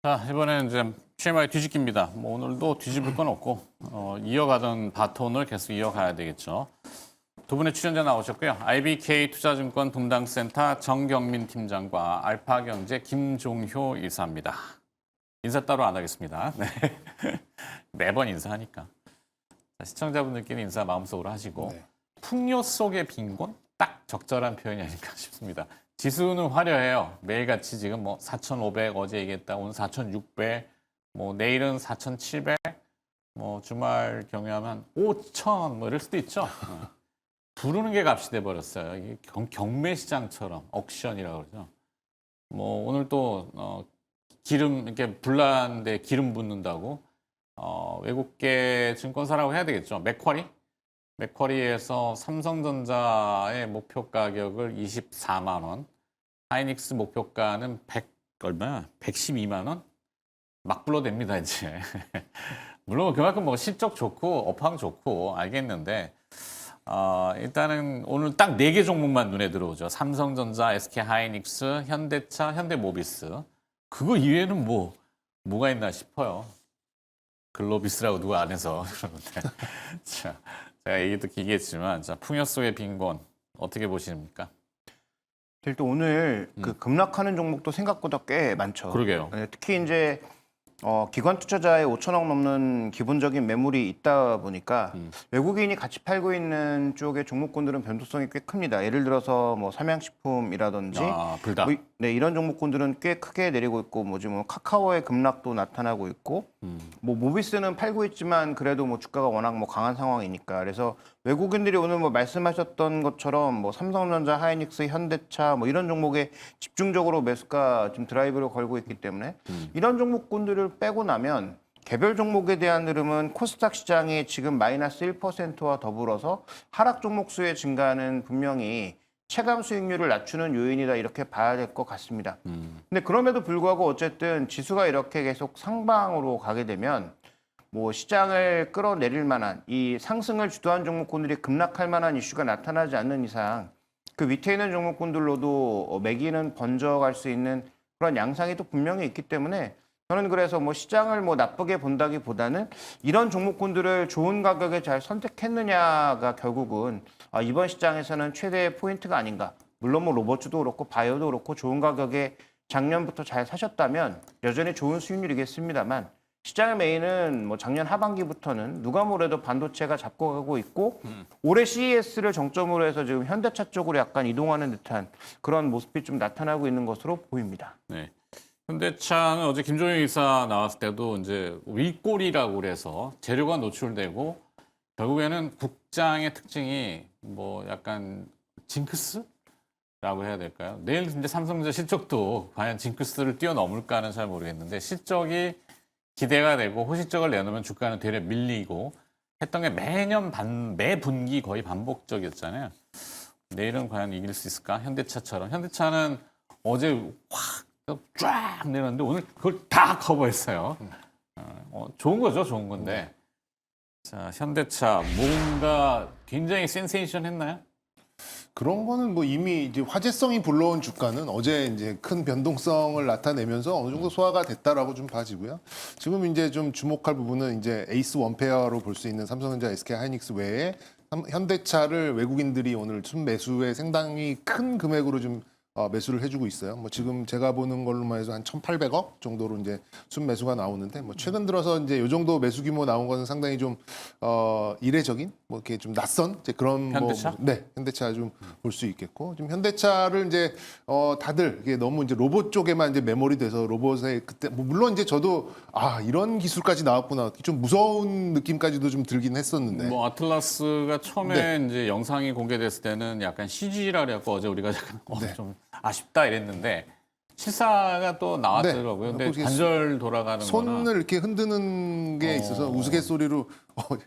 자, 이번에는 이제 PMI 뒤집기입니다. 뭐 오늘도 뒤집을 건 없고 이어가던 바톤을 계속 이어가야 되겠죠. 두 분의 출연자 나오셨고요. IBK 투자증권 분당센터 정경민 팀장과 알파경제 김종효 이사입니다. 인사 따로 안 하겠습니다. 네. 매번 인사하니까. 자, 시청자분들끼리 인사 마음속으로 하시고 네. 풍요 속의 빈곤? 딱 적절한 표현이 아닐까 싶습니다. 지수는 화려해요. 매일같이 지금 뭐 4,500 어제 얘기했다. 오늘 4,600, 뭐 내일은 4,700, 뭐 주말 경유하면 5,000 뭐 이럴 수도 있죠. 부르는 게 값이 돼 버렸어요. 이게 경매 시장처럼 옥션이라고 그러죠. 뭐 오늘 또 기름 이렇게 불난데 기름 붓는다고 외국계 증권사라고 해야 되겠죠. 맥쿼리에서 삼성전자의 목표 가격을 24만 원, 하이닉스 목표가는 100 얼마야? 112만 원? 막 불러댑니다 이제. 물론 그만큼 뭐 실적 좋고 업황 좋고 알겠는데 일단은 오늘 딱 4개 종목만 눈에 들어오죠. 삼성전자, SK하이닉스, 현대차, 현대모비스. 그거 이외에는 뭐가 있나 싶어요. 글로비스라고 누가 안 해서 그러는데. 자, 제가 얘기도 길겠지만 자, 풍요 속의 빈곤 어떻게 보십니까? 일단 오늘 그 급락하는 종목도 생각보다 꽤 많죠. 그러게요. 네, 특히 이제 기관 투자자의 5천억 넘는 기본적인 매물이 있다 보니까 외국인이 같이 팔고 있는 쪽의 종목군들은 변동성이 꽤 큽니다. 예를 들어서 뭐 삼양식품이라든지 불다. 네, 이런 종목군들은 꽤 크게 내리고 있고 뭐 지금 카카오의 급락도 나타나고 있고 뭐 모비스는 팔고 있지만 그래도 뭐 주가가 워낙 뭐 강한 상황이니까 그래서 외국인들이 오늘 뭐 말씀하셨던 것처럼 뭐 삼성전자, 하이닉스, 현대차 뭐 이런 종목에 집중적으로 매수가 지금 드라이브를 걸고 있기 때문에 이런 종목군들을 빼고 나면 개별 종목에 대한 흐름은 코스닥 시장이 지금 마이너스 1%와 더불어서 하락 종목 수의 증가는 분명히 체감 수익률을 낮추는 요인이다 이렇게 봐야 될 것 같습니다. 근데 그럼에도 불구하고 어쨌든 지수가 이렇게 계속 상방으로 가게 되면 뭐 시장을 끌어내릴 만한 이 상승을 주도한 종목군들이 급락할 만한 이슈가 나타나지 않는 이상 그 밑에 있는 종목군들로도 매기는 번져갈 수 있는 그런 양상이 또 분명히 있기 때문에 저는 그래서 뭐 시장을 뭐 나쁘게 본다기보다는 이런 종목군들을 좋은 가격에 잘 선택했느냐가 결국은 이번 시장에서는 최대의 포인트가 아닌가. 물론 뭐 로봇주도 그렇고 바이오도 그렇고 좋은 가격에 작년부터 잘 사셨다면 여전히 좋은 수익률이겠습니다만 시장의 메인은 뭐 작년 하반기부터는 누가 뭐래도 반도체가 잡고 가고 있고 올해 CES를 정점으로 해서 지금 현대차 쪽으로 약간 이동하는 듯한 그런 모습이 좀 나타나고 있는 것으로 보입니다. 네. 현대차는 어제 김종효 이사 나왔을 때도 이제 윗골이라고 그래서 재료가 노출되고 결국에는 국장의 특징이 뭐 약간 징크스라고 해야 될까요? 내일 이제 삼성전자 실적도 과연 징크스를 뛰어넘을까는 잘 모르겠는데 실적이 기대가 되고 호실적을 내놓으면 주가는 되려 밀리고 했던 게 매 분기 거의 반복적이었잖아요. 내일은 과연 이길 수 있을까? 현대차처럼. 현대차는 어제 쫙 내렸는데 오늘 그걸 다 커버했어요. 좋은 거죠, 좋은 건데. 자, 현대차 뭔가 굉장히 센세이션 했나요? 그런 거는 뭐 이미 이제 화제성이 불러온 주가는 어제 이제 큰 변동성을 나타내면서 어느 정도 소화가 됐다라고 좀 봐지고요. 지금 이제 좀 주목할 부분은 이제 에이스 원페어로 볼 수 있는 삼성전자, SK하이닉스 외에 현대차를 외국인들이 오늘 순매수에 상당히 큰 금액으로 좀 매수를 해주고 있어요. 뭐 지금 제가 보는 걸로만 해서 한 1,800억 정도로 이제 순매수가 나오는데 뭐 최근 들어서 이제 요 정도 매수 규모 나온 것은 상당히 좀 이례적인 뭐 이렇게 좀 낯선 이제 그런 현대차? 네, 현대차 좀 볼 수 있겠고 지금 현대차를 이제 다들 이게 너무 이제 로봇 쪽에만 이제 매몰이 돼서 로봇에 그때 뭐 물론 이제 저도 이런 기술까지 나왔구나 좀 무서운 느낌까지도 좀 들긴 했었는데 뭐 아틀라스가 처음에 네. 이제 영상이 공개됐을 때는 약간 CG라 그래갖고 어제 우리가 약간 네. 좀 아쉽다 이랬는데 실사가 또 나왔더라고요. 네. 근데 관절 돌아가는 손을 거나 이렇게 흔드는 게 있어서 우스갯소리로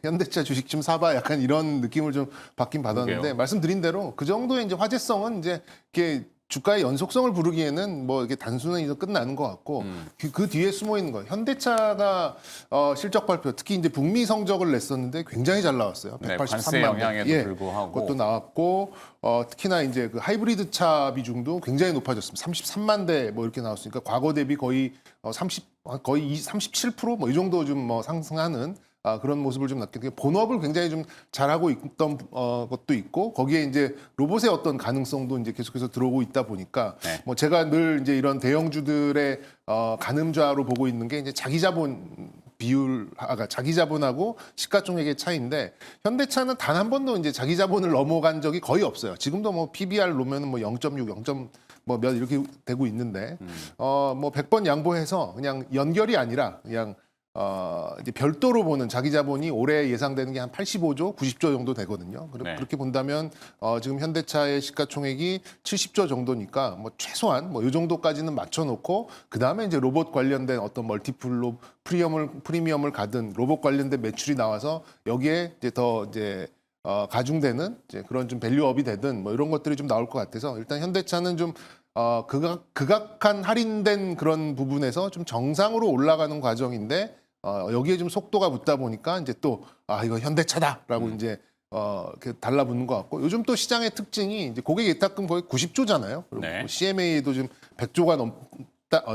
현대차 주식 좀 사봐 약간 이런 느낌을 좀 받긴 받았는데 그러게요. 말씀드린 대로 그 정도의 이제 화제성은 이제 이렇게 주가의 연속성을 부르기에는 뭐 이게 단순히 끝나는 것 같고 그 뒤에 숨어 있는 거 현대차가 실적 발표 특히 이제 북미 성적을 냈었는데 굉장히 잘 나왔어요. 네, 183만 관세 영향에도 불구하고 그것도 나왔고 특히나 이제 그 하이브리드 차 비중도 굉장히 높아졌습니다. 33만 대 뭐 이렇게 나왔으니까 과거 대비 거의 30 거의 37%뭐 이 정도 좀 뭐 상승하는 그런 모습을 좀 났겠고요. 본업을 굉장히 좀 잘하고 있던 것도 있고 거기에 이제 로봇의 어떤 가능성도 이제 계속해서 들어오고 있다 보니까 네. 뭐 제가 늘 이제 이런 대형주들의 가늠자로 보고 있는 게 이제 자기 자본 비율, 자기 자본하고 시가총액의 차이인데 현대차는 단 한 번도 이제 자기 자본을 넘어간 적이 거의 없어요. 지금도 뭐 PBR 놓으면 뭐 0.6, 0. 뭐 몇 이렇게 되고 있는데 뭐 100번 양보해서 그냥 연결이 아니라 그냥 이제 별도로 보는 자기 자본이 올해 예상되는 게 한 85조, 90조 정도 되거든요. 네. 그렇게 본다면 지금 현대차의 시가총액이 70조 정도니까 뭐 최소한 뭐 이 정도까지는 맞춰놓고 그 다음에 이제 로봇 관련된 어떤 멀티플로 프리미엄을 가든 로봇 관련된 매출이 나와서 여기에 이제 더 이제 가중되는 이제 그런 좀 밸류업이 되든 뭐 이런 것들이 좀 나올 것 같아서 일단 현대차는 좀 극악한 할인된 그런 부분에서 좀 정상으로 올라가는 과정인데 여기에 좀 속도가 붙다 보니까 이제 또 이거 현대차다라고 이제 이렇게 달라붙는 것 같고 요즘 또 시장의 특징이 이제 고객 예탁금 거의 90조잖아요. 그리고 네. 뭐 CMA도 지금 100조가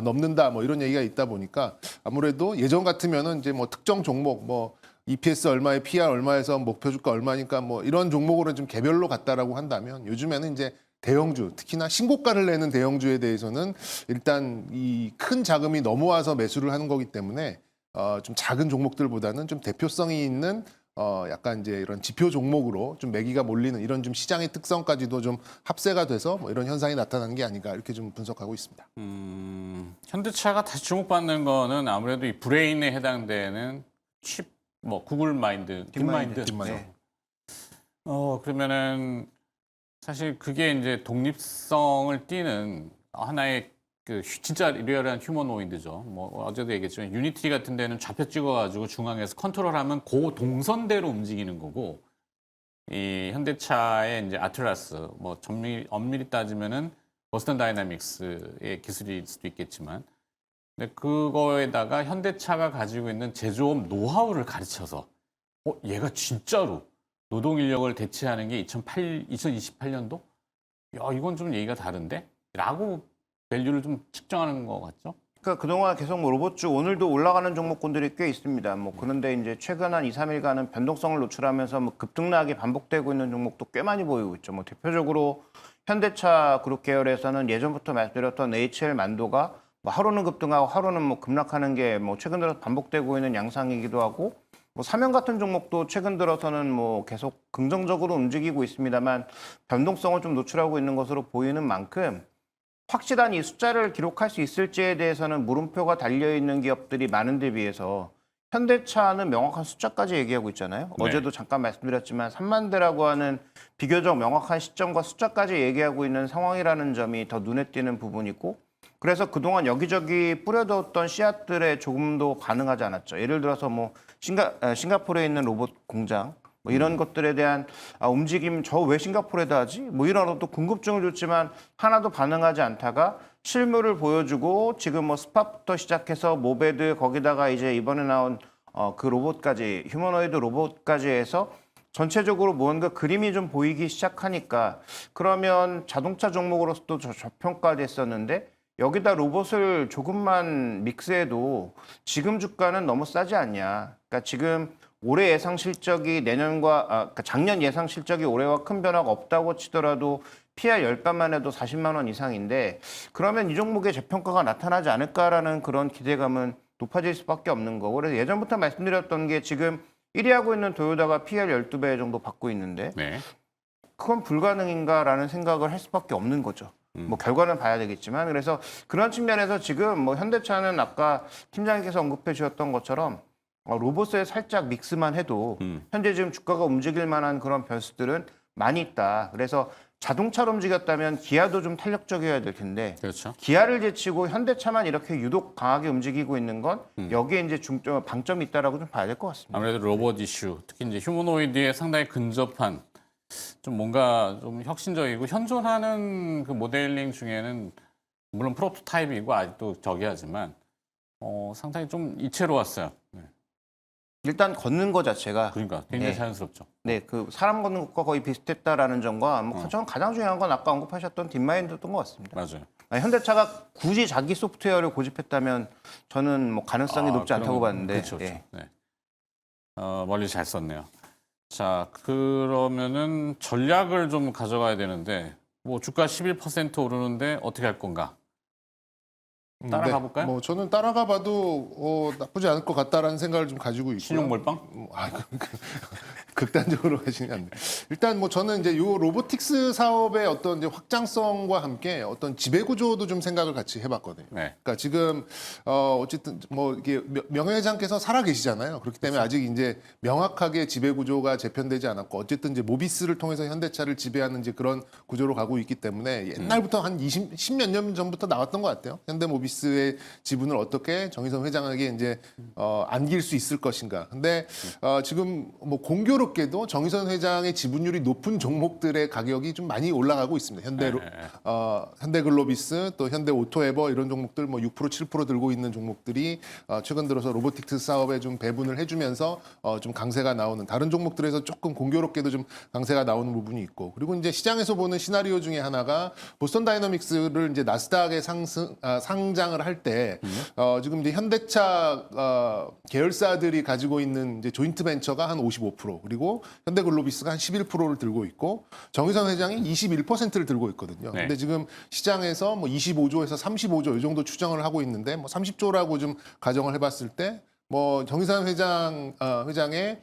넘는다 뭐 이런 얘기가 있다 보니까 아무래도 예전 같으면은 이제 뭐 특정 종목 뭐 EPS 얼마에 PR 얼마에서 목표 주가 얼마니까 뭐 이런 종목으로 좀 개별로 갔다라고 한다면 요즘에는 이제 대형주 특히나 신고가를 내는 대형주에 대해서는 일단 이 큰 자금이 넘어와서 매수를 하는 거기 때문에 좀 작은 종목들보다는 좀 대표성이 있는 약간 이제 이런 지표 종목으로 좀 매기가 몰리는 이런 좀 시장의 특성까지도 좀 합세가 돼서 뭐 이런 현상이 나타나는 게 아닌가 이렇게 좀 분석하고 있습니다. 현대차가 다시 주목받는 거는 아무래도 이 브레인에 해당되는 칩, 뭐 구글 마인드, 딥마인드. 네. 그러면은 사실 그게 이제 독립성을 띠는 하나의 그 진짜 리얼한 휴머노이드죠. 뭐 어제도 얘기했지만 유니티 같은 데는 좌표 찍어가지고 중앙에서 컨트롤하면 그 동선대로 움직이는 거고 이 현대차의 이제 아틀라스 뭐 엄밀히 따지면은 버스턴 다이나믹스의 기술일 수도 있겠지만 근데 그거에다가 현대차가 가지고 있는 제조업 노하우를 가르쳐서 얘가 진짜로 노동 인력을 대체하는 게 2028년도? 야, 이건 좀 얘기가 다른데? 라고 밸류를 좀 측정하는 것 같죠? 그러니까 그동안 계속 뭐 로봇주 오늘도 올라가는 종목군들이 꽤 있습니다. 뭐 그런데 이제 최근 한 2, 3일간은 변동성을 노출하면서 뭐 급등락이 반복되고 있는 종목도 꽤 많이 보이고 있죠. 뭐 대표적으로 현대차 그룹 계열에서는 예전부터 말씀드렸던 HL 만도가 뭐 하루는 급등하고 하루는 뭐 급락하는 게 뭐 최근 들어 반복되고 있는 양상이기도 하고 뭐 사명 같은 종목도 최근 들어서는 뭐 계속 긍정적으로 움직이고 있습니다만 변동성을 좀 노출하고 있는 것으로 보이는 만큼 확실한 이 숫자를 기록할 수 있을지에 대해서는 물음표가 달려있는 기업들이 많은데 비해서 현대차는 명확한 숫자까지 얘기하고 있잖아요. 네. 어제도 잠깐 말씀드렸지만 3만 대라고 하는 비교적 명확한 시점과 숫자까지 얘기하고 있는 상황이라는 점이 더 눈에 띄는 부분이고 그래서 그동안 여기저기 뿌려두었던 씨앗들에 조금도 반응하지 않았죠. 예를 들어서 뭐 싱가포르에 있는 로봇 공장 뭐 이런 것들에 대한 움직임 저 왜 싱가포르에다 하지? 뭐 이런 어떤 궁금증을 줬지만 하나도 반응하지 않다가 실물을 보여주고 지금 뭐 스팟부터 시작해서 모베드 거기다가 이제 이번에 나온 그 로봇까지 휴머노이드 로봇까지 해서 전체적으로 뭔가 그림이 좀 보이기 시작하니까 그러면 자동차 종목으로서도 저평가됐었는데 여기다 로봇을 조금만 믹스해도 지금 주가는 너무 싸지 않냐. 그러니까 지금 올해 예상 실적이 그러니까 작년 예상 실적이 올해와 큰 변화가 없다고 치더라도 PR 10배만 해도 40만 원 이상인데 그러면 이 종목의 재평가가 나타나지 않을까라는 그런 기대감은 높아질 수밖에 없는 거고 그래서 예전부터 말씀드렸던 게 지금 1위 하고 있는 도요타가 PR 12배 정도 받고 있는데 네. 그건 불가능인가라는 생각을 할 수밖에 없는 거죠. 뭐 결과는 봐야 되겠지만 그래서 그런 측면에서 지금 뭐 현대차는 아까 팀장님께서 언급해 주셨던 것처럼 로봇에 살짝 믹스만 해도 현재 지금 주가가 움직일 만한 그런 변수들은 많이 있다. 그래서 자동차로 움직였다면 기아도 좀 탄력적이어야 될 텐데 그렇죠. 기아를 제치고 현대차만 이렇게 유독 강하게 움직이고 있는 건 여기에 이제 방점이 있다라고 좀 봐야 될 것 같습니다. 아무래도 로봇 이슈, 특히 이제 휴머노이드에 상당히 근접한 좀 뭔가 좀 혁신적이고 현존하는 그 모델링 중에는 물론 프로토타입이고 아직도 저기 하지만 상당히 좀 이채로웠어요. 네. 일단 걷는 거 자체가 그러니까 굉장히 네. 자연스럽죠. 네, 그 사람 걷는 것과 거의 비슷했다라는 점과 뭐 저는 가장 중요한 건 아까 언급하셨던 딥마인드였던 것 같습니다. 맞아요. 현대차가 굳이 자기 소프트웨어를 고집했다면 저는 뭐 가능성이 높지 않다고 봤는데. 그렇죠. 예. 네. 멀리 잘 썼네요. 자, 그러면은 전략을 좀 가져가야 되는데 뭐 주가 11% 오르는데 어떻게 할 건가? 따라가 볼까요? 뭐 저는 따라가 봐도 나쁘지 않을 것 같다라는 생각을 좀 가지고 있고요. 신용몰빵? 극단적으로 가시면 안 돼요. 일단 뭐 저는 이제 요 로보틱스 사업의 어떤 이제 확장성과 함께 어떤 지배 구조도 좀 생각을 같이 해봤거든요. 네. 그러니까 지금 어쨌든 뭐 이게 명예회장께서 살아 계시잖아요. 그렇기 때문에 아직 이제 명확하게 지배 구조가 재편되지 않았고 어쨌든 이제 모비스를 통해서 현대차를 지배하는 이제 그런 구조로 가고 있기 때문에 옛날부터 한 10몇 년 전부터 나왔던 것 같아요. 현대모비스의 지분을 어떻게 정의선 회장에게 이제 안길 수 있을 것인가. 근데 지금 뭐 공교롭게도 정의선 회장의 지분율이 높은 종목들의 가격이 좀 많이 올라가고 있습니다. 현대글로비스 또 현대오토에버 이런 종목들 뭐 6% 7% 들고 있는 종목들이 최근 들어서 로보틱스 사업에 좀 배분을 해주면서 좀 강세가 나오는 다른 종목들에서 조금 공교롭게도 좀 강세가 나오는 부분이 있고 그리고 이제 시장에서 보는 시나리오 중에 하나가 보스턴 다이너믹스를 이제 나스닥에 상장을 할 때 지금 이제 현대차 계열사들이 가지고 있는 이제 조인트 벤처가 한 55% 그리고 현대글로비스가 한 11%를 들고 있고 정의선 회장이 21%를 들고 있거든요. 네. 근데 지금 시장에서 뭐 25조에서 35조 이 정도 추정을 하고 있는데 뭐 30조라고 좀 가정을 해봤을 때 뭐 정의선 회장의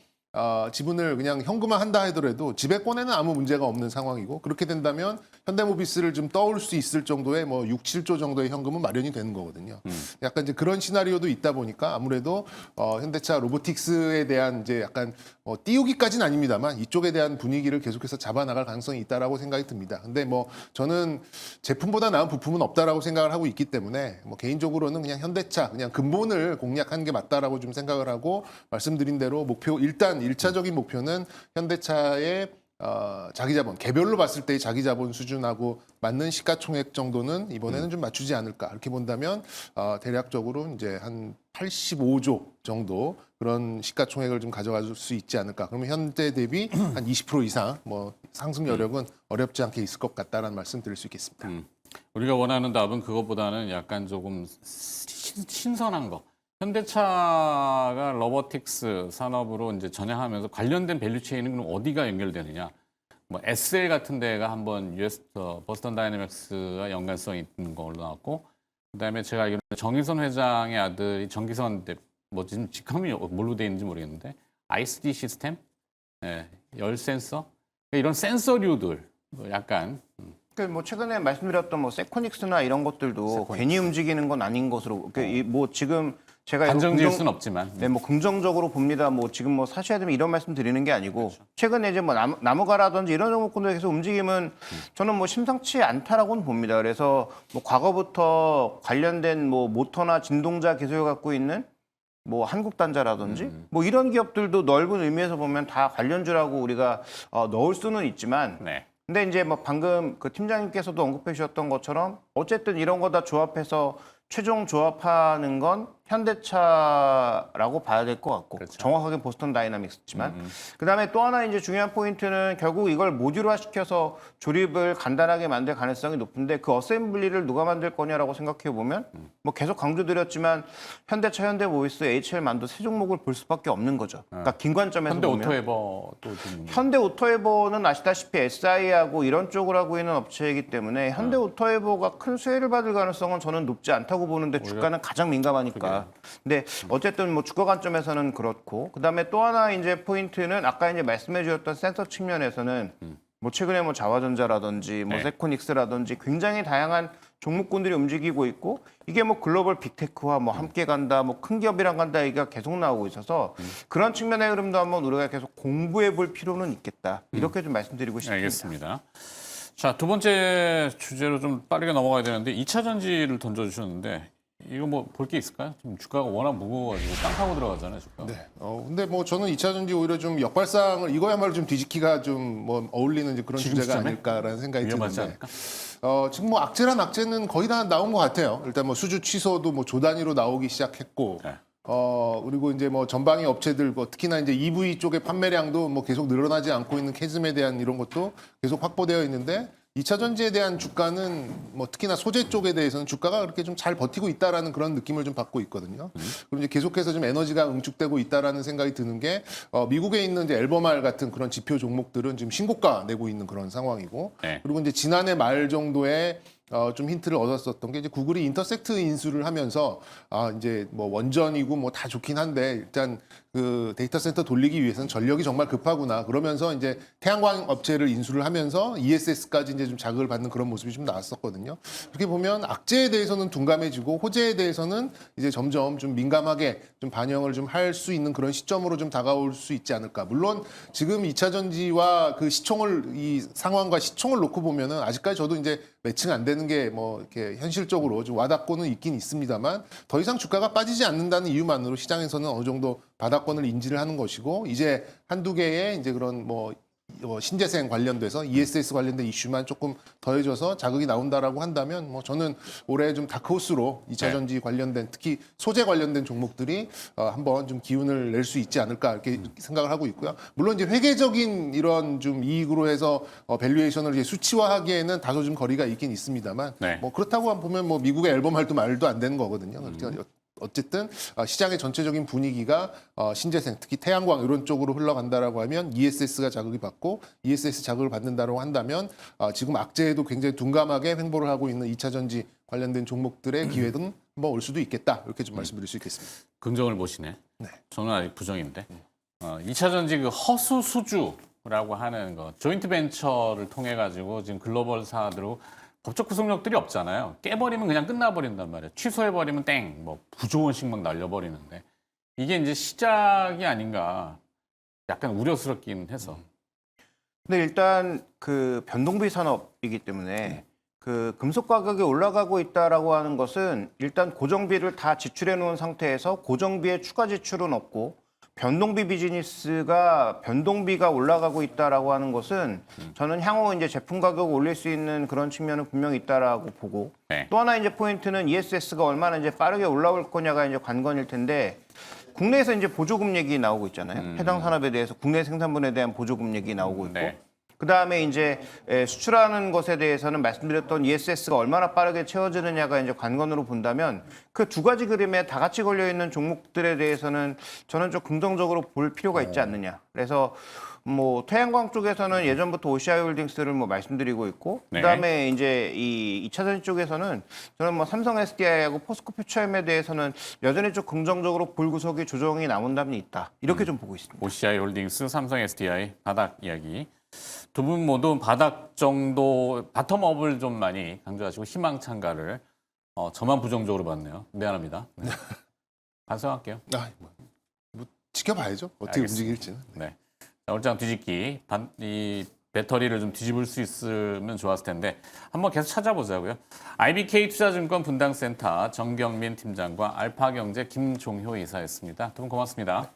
지분을 그냥 현금화한다 하더라도 지배권에는 아무 문제가 없는 상황이고 그렇게 된다면 현대모비스를 좀 떠올 수 있을 정도의 뭐 6, 7조 정도의 현금은 마련이 되는 거거든요. 약간 이제 그런 시나리오도 있다 보니까 아무래도 현대차 로보틱스에 대한 이제 약간 띄우기까지는 아닙니다만 이쪽에 대한 분위기를 계속해서 잡아나갈 가능성이 있다라고 생각이 듭니다. 근데 뭐 저는 제품보다 나은 부품은 없다라고 생각을 하고 있기 때문에 뭐 개인적으로는 그냥 현대차 그냥 근본을 공략하는 게 맞다라고 좀 생각을 하고 말씀드린 대로 목표 일단 1차적인 목표는 현대차의 자기 자본 개별로 봤을 때의 자기 자본 수준하고 맞는 시가총액 정도는 이번에는 좀 맞추지 않을까 이렇게 본다면 대략적으로 이제 한 85조 정도 그런 시가총액을 좀 가져갈 수 있지 않을까. 그러면 현대 대비 한 20% 이상 뭐 상승 여력은 어렵지 않게 있을 것 같다라는 말씀 드릴 수 있겠습니다. 우리가 원하는 답은 그것보다는 약간 조금 신선한 거. 현대차가 로보틱스 산업으로 이제 전향하면서 관련된 밸류체인은 그럼 어디가 연결되느냐? 뭐 SL 같은 데가 한번 버스턴 다이내믹스와 연관성이 있는 걸로 나왔고, 그다음에 제가 알기로는 정의선 회장의 아들이 정기선 뭐 지금 직함이 뭘로 돼 있는지 모르겠는데 ISD 시스템, 열 센서 이런 센서류들 약간 뭐 최근에 말씀드렸던 뭐 세코닉스나 이런 것들도 괜히 움직이는 건 아닌 것으로 뭐 지금 제가 단정 지을 수는 없지만 네, 뭐 긍정적으로 봅니다. 뭐 지금 뭐 사셔야 되면 이런 말씀 드리는 게 아니고 최근에 이제 뭐 나무가라든지 이런 종목군들 계속 움직임은 저는 뭐 심상치 않다라고는 봅니다. 그래서 뭐 과거부터 관련된 뭐 모터나 진동자 기술을 갖고 있는 뭐 한국단자라든지 뭐 이런 기업들도 넓은 의미에서 보면 다 관련주라고 우리가 넣을 수는 있지만 네. 근데 이제 뭐 방금 그 팀장님께서도 언급해 주셨던 것처럼 어쨌든 이런 거 다 조합해서 최종 조합하는 건 현대차라고 봐야 될 것 같고 그렇죠. 정확하게 보스턴 다이나믹스지만 그다음에 또 하나 이제 중요한 포인트는 결국 이걸 모듈화 시켜서 조립을 간단하게 만들 가능성이 높은데 그 어셈블리를 누가 만들 거냐라고 생각해 보면 뭐 계속 강조드렸지만 현대차, 현대모비스, HL만도 세 종목을 볼 수밖에 없는 거죠. 그러니까 긴 관점에서 보면 현대오토에버도 좀 현대오토에버는 아시다시피 SI하고 이런 쪽을 하고 있는 업체이기 때문에 현대오토에버가 큰 수혜를 받을 가능성은 저는 높지 않다고 보는데 주가는 가장 민감하니까. 근데 어쨌든 뭐 주가 관점에서는 그렇고 그다음에 또 하나 이제 포인트는 아까 이제 말씀해 주셨던 센서 측면에서는 뭐 최근에 뭐 자화전자라든지 뭐 네. 세코닉스라든지 굉장히 다양한 종목군들이 움직이고 있고 이게 뭐 글로벌 빅테크와 뭐 함께 간다, 뭐 큰 기업이랑 간다 얘기가 계속 나오고 있어서 그런 측면의 흐름도 한번 우리가 계속 공부해 볼 필요는 있겠다. 이렇게 좀 말씀드리고 싶습니다. 알겠습니다. 자, 두 번째 주제로 좀 빠르게 넘어가야 되는데 2차 전지를 던져주셨는데 이거 뭐 볼 게 있을까요? 지금 주가가 워낙 무거워가지고 땅 파고 들어가잖아요, 주가. 네. 근데 뭐 저는 2차 전지 오히려 좀 역발상을 이거야말로 좀 뒤집기가 좀 뭐 어울리는 그런 지금 주제가 시점에? 아닐까라는 생각이 위험하지 드는데. 않을까? 지금 뭐 악재란 악재는 거의 다 나온 것 같아요. 일단 뭐 수주 취소도 뭐 조 단위로 나오기 시작했고, 네. 그리고 이제 뭐 전방위 업체들, 뭐 특히나 이제 EV 쪽의 판매량도 뭐 계속 늘어나지 않고 있는 캐즘에 대한 이런 것도 계속 확보되어 있는데 2차 전지에 대한 주가는 뭐 특히나 소재 쪽에 대해서는 주가가 그렇게 좀 잘 버티고 있다라는 그런 느낌을 좀 받고 있거든요. 그리고 이제 계속해서 좀 에너지가 응축되고 있다라는 생각이 드는 게 미국에 있는 이제 앨범알 같은 그런 지표 종목들은 지금 신고가 내고 있는 그런 상황이고 네. 그리고 이제 지난해 말 정도에 좀 힌트를 얻었었던 게 이제 구글이 인터섹트 인수를 하면서 이제 뭐 원전이고 뭐 다 좋긴 한데 일단 그 데이터 센터 돌리기 위해서는 전력이 정말 급하구나. 그러면서 이제 태양광 업체를 인수를 하면서 ESS까지 이제 좀 자극을 받는 그런 모습이 좀 나왔었거든요. 그렇게 보면 악재에 대해서는 둔감해지고 호재에 대해서는 이제 점점 좀 민감하게 좀 반영을 좀 할 수 있는 그런 시점으로 좀 다가올 수 있지 않을까. 물론 지금 2차 전지와 그 시총을 이 상황과 시총을 놓고 보면은 아직까지 저도 이제 매칭 안 되는 게 뭐 이렇게 현실적으로 좀 와닿고는 있긴 있습니다만 더 이상 주가가 빠지지 않는다는 이유만으로 시장에서는 어느 정도 바닥권을 인지를 하는 것이고 이제 한두 개의 이제 그런 뭐 신재생 관련돼서 ESS 관련된 이슈만 조금 더해져서 자극이 나온다라고 한다면 뭐 저는 올해 좀 다크호스로 2차 전지 관련된 특히 소재 관련된 종목들이 한번 좀 기운을 낼 수 있지 않을까 이렇게 생각을 하고 있고요. 물론 이제 회계적인 이런 좀 이익으로 해서 밸류에이션을 이제 수치화하기에는 다소 좀 거리가 있긴 있습니다만 네. 뭐 그렇다고 보면 뭐 미국의 앨범 할도 말도 안 되는 거거든요. 그러니까 어쨌든 시장의 전체적인 분위기가 신재생, 특히 태양광 이런 쪽으로 흘러간다라고 하면 ESS가 자극이 받고 ESS 자극을 받는다라고 한다면 지금 악재에도 굉장히 둔감하게 횡보를 하고 있는 2차 전지 관련된 종목들의 기회는 뭐 올 수도 있겠다 이렇게 좀 말씀드릴 수 있겠습니다. 긍정을 보시네. 네. 저는 아직 부정인데. 2차 전지 그 허수 수주라고 하는 거, 조인트 벤처를 통해 가지고 지금 글로벌사들하고 법적 구속력들이 없잖아요. 깨버리면 그냥 끝나버린단 말이에요. 취소해버리면 땡, 뭐 부조 원씩 막 날려버리는데 이게 이제 시작이 아닌가 약간 우려스럽긴 해서. 근데 일단 그 변동비 산업이기 때문에 그 금속 가격이 올라가고 있다라고 하는 것은 일단 고정비를 다 지출해 놓은 상태에서 고정비에 추가 지출은 없고 변동비 비즈니스가 변동비가 올라가고 있다라고 하는 것은 저는 향후 이제 제품 가격을 올릴 수 있는 그런 측면은 분명히 있다라고 보고 네. 또 하나 이제 포인트는 ESS가 얼마나 이제 빠르게 올라올 거냐가 이제 관건일 텐데 국내에서 이제 보조금 얘기 나오고 있잖아요. 해당 산업에 대해서 국내 생산분에 대한 보조금 얘기 나오고 있고 네. 그다음에 이제 수출하는 것에 대해서는 말씀드렸던 ESS가 얼마나 빠르게 채워지느냐가 이제 관건으로 본다면 그 두 가지 그림에 다 같이 걸려 있는 종목들에 대해서는 저는 좀 긍정적으로 볼 필요가 있지 않느냐. 그래서 뭐 태양광 쪽에서는 예전부터 OCI 홀딩스를 뭐 말씀드리고 있고 네. 그다음에 이제 이 2차 전지 쪽에서는 저는 뭐 삼성 SDI하고 포스코 퓨처엠에 대해서는 여전히 좀 긍정적으로 불구속이 조정이 나온 담이 있다. 이렇게 좀 보고 있습니다. OCI 홀딩스, 삼성 SDI 바닥 이야기. 두 분 모두 바닥 정도 바텀업을 좀 많이 강조하시고 희망찬가를 저만 부정적으로 봤네요. 미안합니다. 네. 반성할게요. 뭐 지켜봐야죠. 어떻게 알겠습니다. 움직일지는. 네. 자, 올장 뒤집기. 이 배터리를 좀 뒤집을 수 있으면 좋았을 텐데 한번 계속 찾아보자고요. IBK 투자증권 분당센터 정경민 팀장과 알파경제 김종효 이사였습니다. 두 분 고맙습니다.